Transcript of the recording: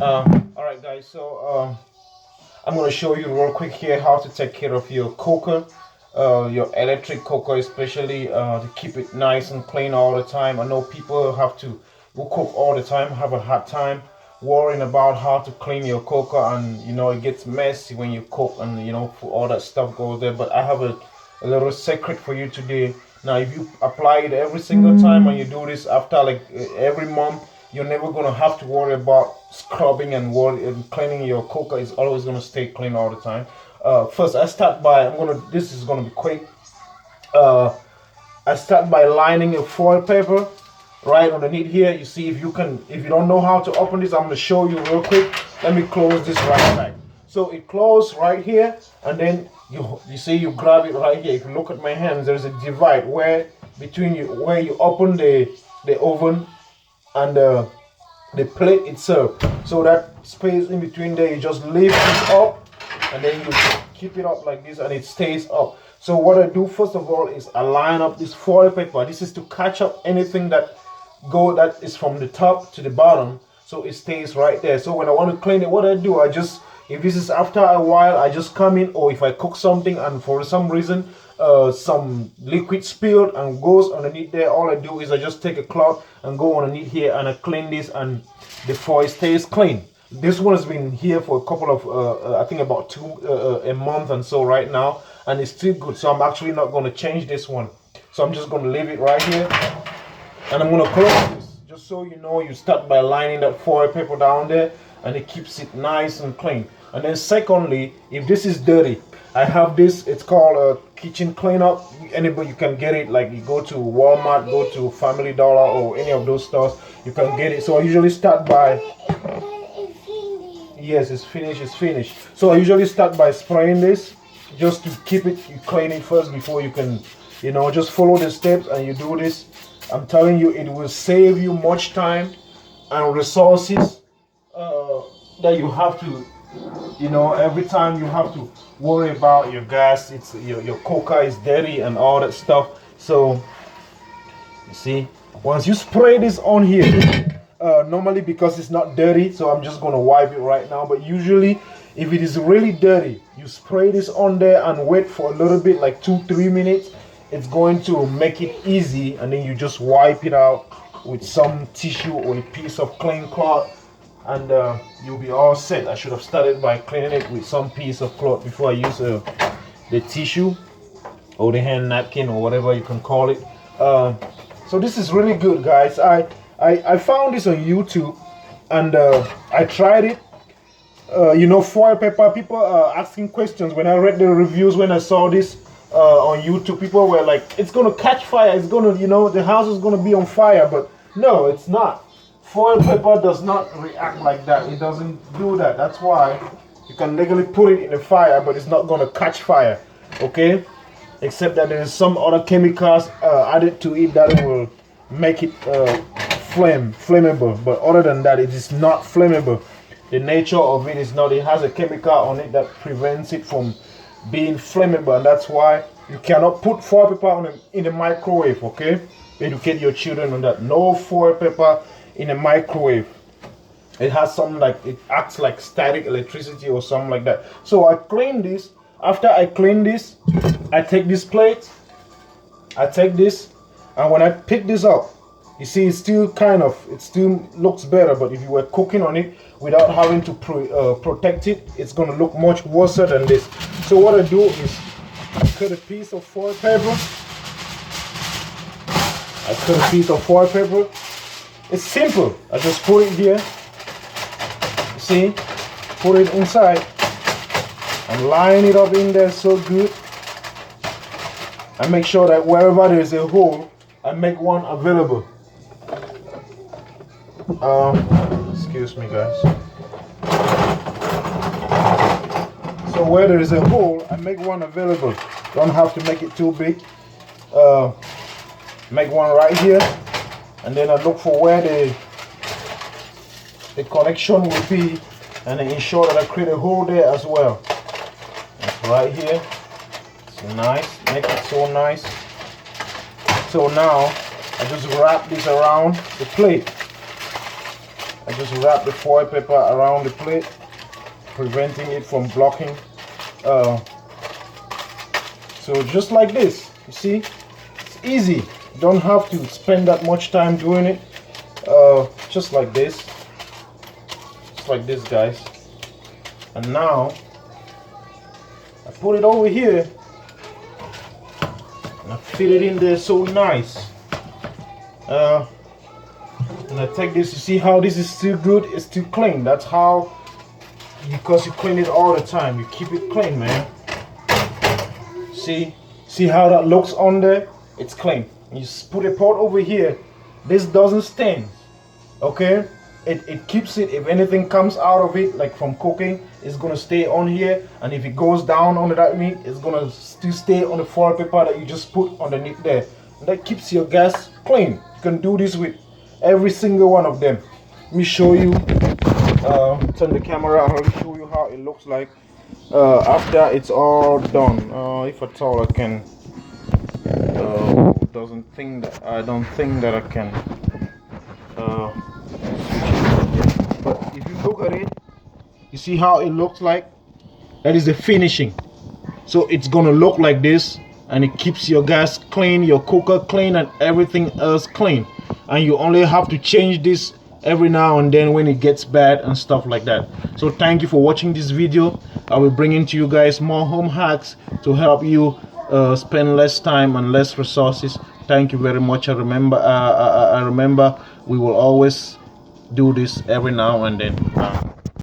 All right, guys. So I'm gonna show you real quick here how to take care of your cooker, your electric cooker, especially to keep it nice and clean all the time. I know people have to who cook all the time have a hard time worrying about how to clean your cooker, and it gets messy when you cook, and all that stuff goes there. But I have a little secret for you today. Now, if you apply it every single time and you do this after like every month, you're never gonna have to worry about scrubbing and worry and cleaning your cooker. It's always gonna stay clean all the time. First, I start by This is gonna be quick. Uh, I start by lining a foil paper right underneath here. You see, if you don't know how to open this, I'm gonna show you real quick. Let me close this right back. So it closes right here, and then you see you grab it right here. If you look at my hands, there's a divide where you open the oven and the plate itself. So that space in between there, you just lift it up, and then you keep it up like this, and it stays up. So what I do first of all is I line up this foil paper. This is to catch up anything that is from the top to the bottom, so it stays right there. So when I want to clean it, what I do, if this is after a while, I just come in, or if I cook something and for some reason some liquid spilled and goes underneath there, all I do is I just take a cloth and go underneath here and I clean this, and the foil stays clean. This one has been here for a couple of I think about a month and so right now, and it's still good. So I'm actually not going to change this one, so I'm just going to leave it right here, and I'm going to close this. Just so you know, you start by lining that foil paper down there, and it keeps it nice and clean. And then secondly, if this is dirty, I have this, it's called a kitchen cleanup. Anybody, you can get it, like you go to Walmart, go to Family Dollar, or any of those stores, you can get it. So I usually start by, yes, it's finished. So I usually start by spraying this, just to keep it, you clean it first before you can, just follow the steps and you do this. I'm telling you, it will save you much time and resources that you have to, every time you have to worry about your gas, it's your cooker is dirty and all that stuff. So you see, once you spray this on here, normally because it's not dirty, so I'm just gonna wipe it right now, but usually if it is really dirty, you spray this on there and wait for a little bit, like 2-3 minutes. It's going to make it easy, and then you just wipe it out with some tissue or a piece of clean cloth, and you'll be all set. I should have started by cleaning it with some piece of cloth before I use the tissue or the hand napkin or whatever you can call it. So this is really good, guys. I found this on YouTube, and I tried it. Foil paper, people are asking questions. When I read the reviews, when I saw this on YouTube, people were like, it's gonna catch fire, it's gonna, the house is gonna be on fire. But no, it's not. Foil paper does not react like that. It doesn't do that. That's why you can legally put it in the fire, but it's not gonna catch fire. Okay, except that there is some other chemicals added to it that will make it flammable. But other than that, it is not flammable. The nature of it is not. It has a chemical on it that prevents it from being flammable, and that's why you cannot put foil paper in the microwave. Okay, educate your children on that. No foil paper in a microwave. It has something like, it acts like static electricity or something like that. So I clean this. After I clean this, I take this plate, I take this, and when I pick this up, you see it still looks better. But if you were cooking on it without having to protect it, it's going to look much worse than this. So what I do is I cut a piece of foil paper. It's simple. I just put it here. You see, put it inside and line it up in there so good. I make sure that wherever there is a hole, I make one available. Excuse me, guys. So where there is a hole, I make one available. Don't have to make it too big. Make one right here, and then I look for where the connection will be, and then ensure that I create a hole there as well. That's right here. So nice. Make it so nice. So now I just wrap this around the plate. I just wrap the foil paper around the plate, preventing it from blocking. So just like this, you see, it's easy. You don't have to spend that much time doing it. Just like this, guys. And now I put it over here and I fit it in there so nice. And I take this, you see how this is still good, it's still clean. That's how, because you clean it all the time, you keep it clean, man. See how that looks on there? It's clean. You just put a pot over here, this doesn't stain, okay? It keeps it, if anything comes out of it, like from cooking, it's gonna stay on here, and if it goes down under that meat, it's gonna still stay on the foil paper that you just put underneath there. And that keeps your gas clean. You can do this with every single one of them. Let me show you, turn the camera, I'll show you how it looks like after it's all done. If at all I can, I don't think that I can, but if you look at it, you see how it looks like? That is the finishing. So it's gonna look like this, and it keeps your gas clean, your cooker clean, and everything else clean. And you only have to change this every now and then when it gets bad and stuff like that. So thank you for watching this video. I will bring into you guys more home hacks to help you spend less time and less resources. Thank you very much. I remember we will always do this every now and then.